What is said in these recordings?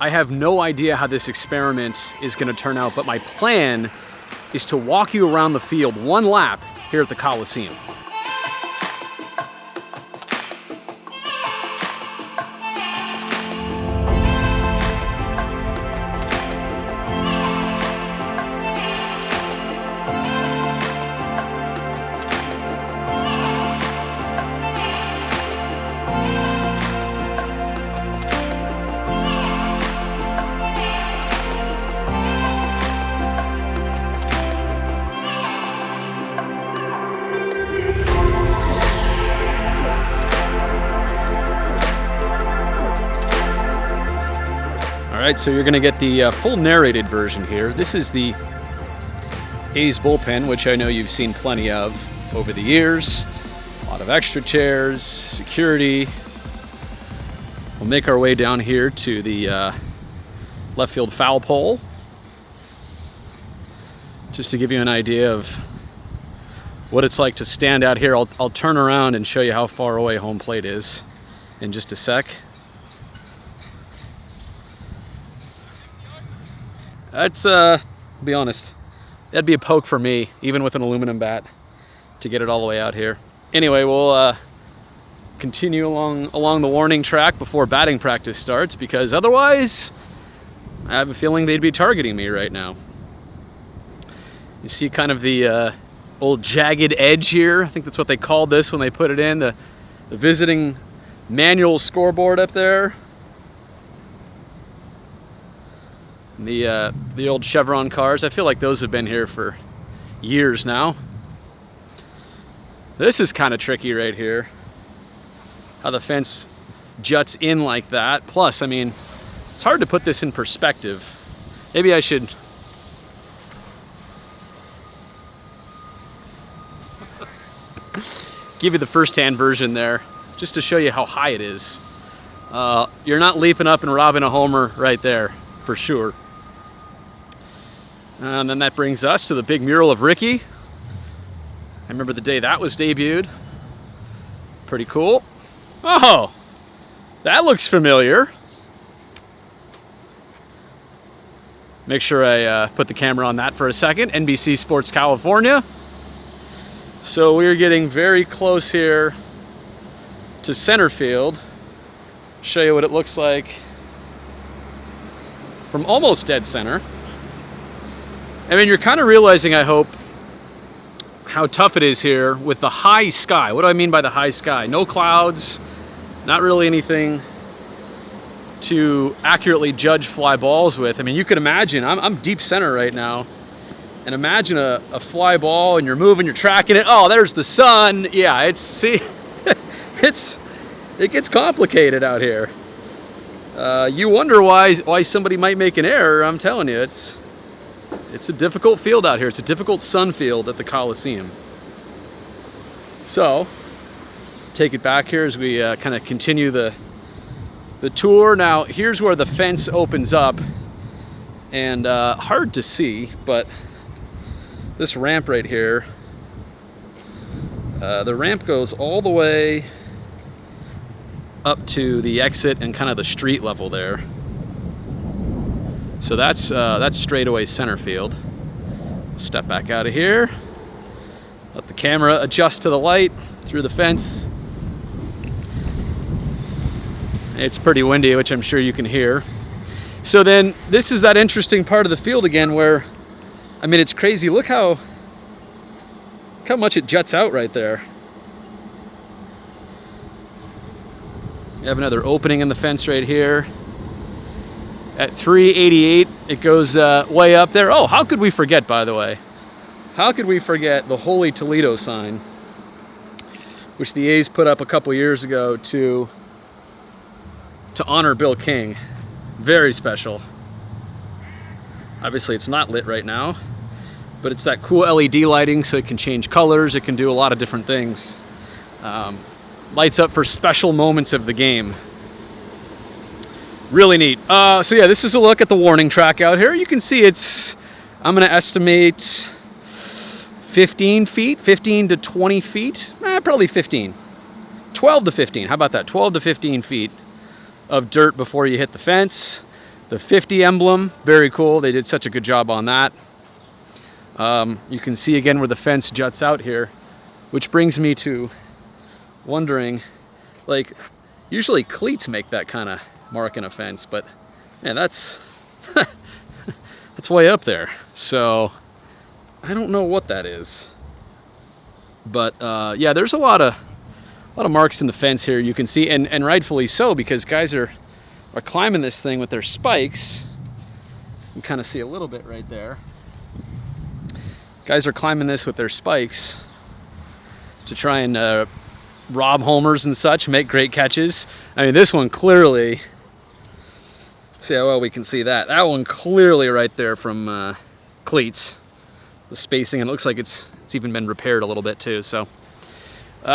I have no idea how this experiment is going to turn out, but my plan is to walk you around the field one lap here at the Coliseum. All right, so you're going to get the full narrated version here. This is the A's bullpen, which I know you've seen plenty of over the years. A lot of extra chairs, security. We'll make our way down here to the left field foul pole, just to give you an idea of what it's like to stand out here. I'll turn around and show you how far away home plate is in just a sec. That's, to be honest, that'd be a poke for me, even with an aluminum bat, to get it all the way out here. Anyway, we'll continue along the warning track before batting practice starts, because otherwise, I have a feeling they'd be targeting me right now. You see kind of the old jagged edge here. I think that's what they called this when they put it in, the visiting manual scoreboard up there. The old Chevron cars. I feel like those have been here for years now. This is kind of tricky right here, how the fence juts in like that. Plus, I mean, it's hard to put this in perspective. Maybe I should give you the first-hand version there, just to show you how high it is. You're not leaping up and robbing a homer right there, for sure. And then that brings us to the big mural of Ricky. I remember the day that was debuted. Pretty cool. Oh, that looks familiar. Make sure I put the camera on that for a second. NBC Sports California. So we're getting very close here to center field. Show you what it looks like from almost dead center. I mean, you're kind of realizing, I hope, how tough it is here with the high sky. What do I mean by the high sky? No clouds, not really anything to accurately judge fly balls with. I mean, you can imagine, I'm deep center right now, and imagine a fly ball and you're moving, you're tracking it. Oh, there's the sun. Yeah, it gets complicated out here. You wonder why somebody might make an error. I'm telling you, it's a difficult field out here. It's a difficult sun field at the Coliseum. So, take it back here as we kind of continue the tour. Now, here's where the fence opens up, and hard to see, but this ramp right here, the ramp goes all the way up to the exit and kind of the street level there. So that's straightaway center field. Step back out of here. Let the camera adjust to the light through the fence. It's pretty windy, which I'm sure you can hear. So then this is that interesting part of the field again where, I mean, it's crazy. Look how much it juts out right there. You have another opening in the fence right here. At 388, it goes way up there. Oh, how could we forget, by the way? How could we forget the Holy Toledo sign, which the A's put up a couple years ago to honor Bill King. Very special. Obviously, it's not lit right now, but it's that cool LED lighting, so it can change colors. It can do a lot of different things. Lights up for special moments of the game. Really neat. So yeah, this is a look at the warning track out here. You can see I'm going to estimate 15 to 20 feet. Probably 15. 12 to 15. How about that? 12 to 15 feet of dirt before you hit the fence. The 50 emblem, very cool. They did such a good job on that. You can see again where the fence juts out here, which brings me to wondering, like, usually cleats make that kind of mark in a fence, but man, that's that's way up there. So I don't know what that is, but yeah, there's a lot of marks in the fence here. You can see, and rightfully so, because guys are climbing this thing with their spikes. You can kind of see a little bit right there. Guys are climbing this with their spikes to try and rob homers and such, make great catches. I mean, this one clearly, see how well we can see that. That one clearly right there from cleats. The spacing, and it looks like it's even been repaired a little bit too. So,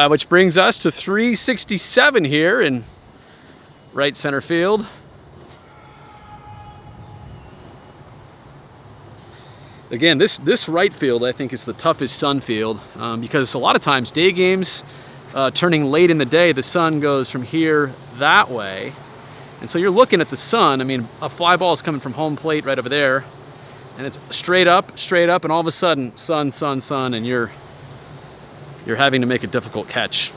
which brings us to 367 here in right center field. Again, this right field I think is the toughest sun field because a lot of times day games turning late in the day, the sun goes from here that way, and so you're looking at the sun. I mean, a fly ball is coming from home plate right over there, and it's straight up, and all of a sudden sun, and you're having to make a difficult catch.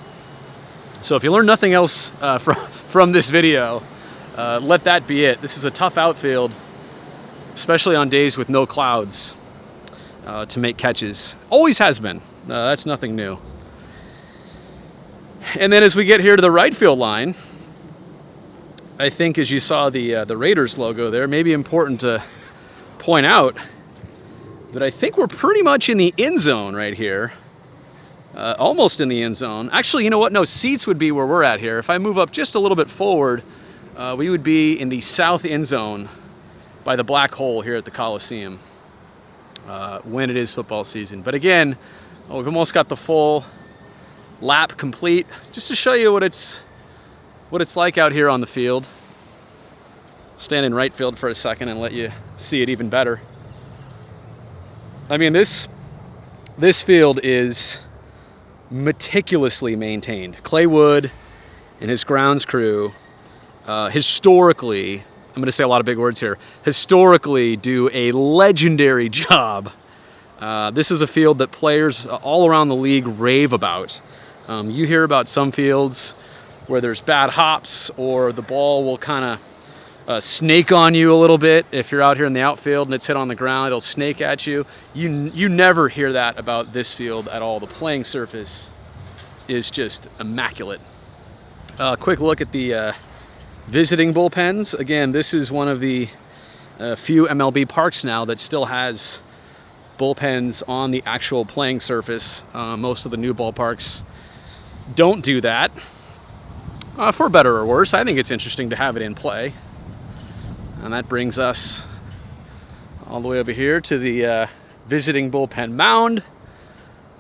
So if you learn nothing else from this video, let that be it. This is a tough outfield, especially on days with no clouds, to make catches. Always has been. That's nothing new. And then as we get here to the right field line, I think as you saw the Raiders logo there, maybe important to point out that I think we're pretty much in the end zone right here. Almost in the end zone. Actually, you know what? No, seats would be where we're at here. If I move up just a little bit forward, we would be in the south end zone by the black hole here at the Coliseum when it is football season. But again, we've almost got the full lap complete, just to show you what it's like out here on the field. Stand in right field for a second and let you see it even better. I mean, this field is meticulously maintained. Clay Wood and his grounds crew historically, I'm going to say a lot of big words here, historically do a legendary job. This is a field that players all around the league rave about. You hear about some fields where there's bad hops, or the ball will kind of snake on you a little bit. If you're out here in the outfield and it's hit on the ground, it'll snake at you. You never hear that about this field at all. The playing surface is just immaculate. Quick look at the visiting bullpens. Again, this is one of the few MLB parks now that still has bullpens on the actual playing surface. Most of the new ballparks don't do that. For better or worse, I think it's interesting to have it in play. And that brings us all the way over here to the visiting bullpen mound,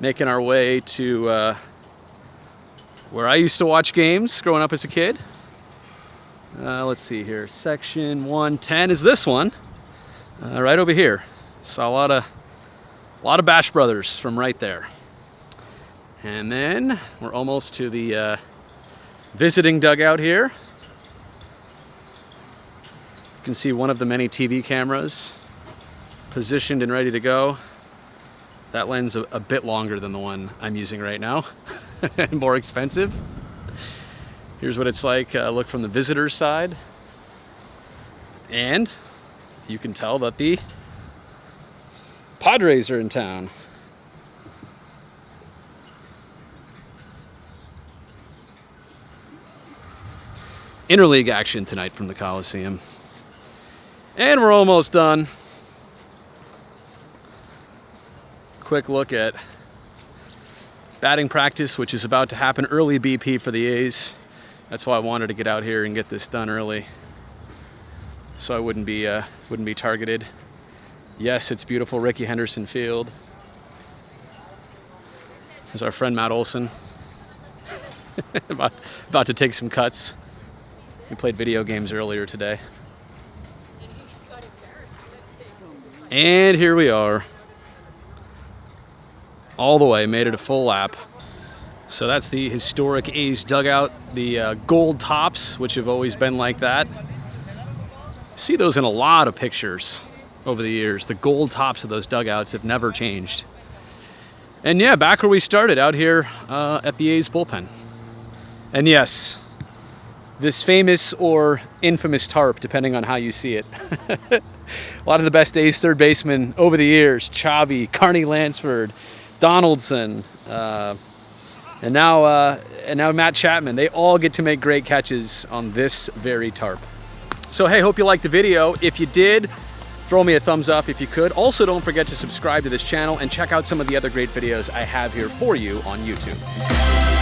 making our way to where I used to watch games growing up as a kid. Let's see here. Section 110 is this one, right over here. Saw a lot of Bash Brothers from right there. And then we're almost to the visiting dugout here. You can see one of the many TV cameras positioned and ready to go. That lens a bit longer than the one I'm using right now, and more expensive. Here's what it's like, look from the visitor's side. And you can tell that the Padres are in town. Interleague action tonight from the Coliseum. And we're almost done. Quick look at batting practice, which is about to happen. Early BP for the A's. That's why I wanted to get out here and get this done early, so I wouldn't be targeted. Yes, it's beautiful Rickey Henderson Field. There's our friend Matt Olson about to take some cuts. We played video games earlier today. And here we are. All the way, made it a full lap. So that's the historic A's dugout, the gold tops, which have always been like that. See those in a lot of pictures over the years. The gold tops of those dugouts have never changed. And yeah, back where we started, out here at the A's bullpen. And yes, this famous or infamous tarp, depending on how you see it. A lot of the best A's third basemen over the years, Chavi, Carney Lansford, Donaldson, and now Matt Chapman, they all get to make great catches on this very tarp. So hey, hope you liked the video. If you did, throw me a thumbs up if you could. Also, don't forget to subscribe to this channel and check out some of the other great videos I have here for you on YouTube.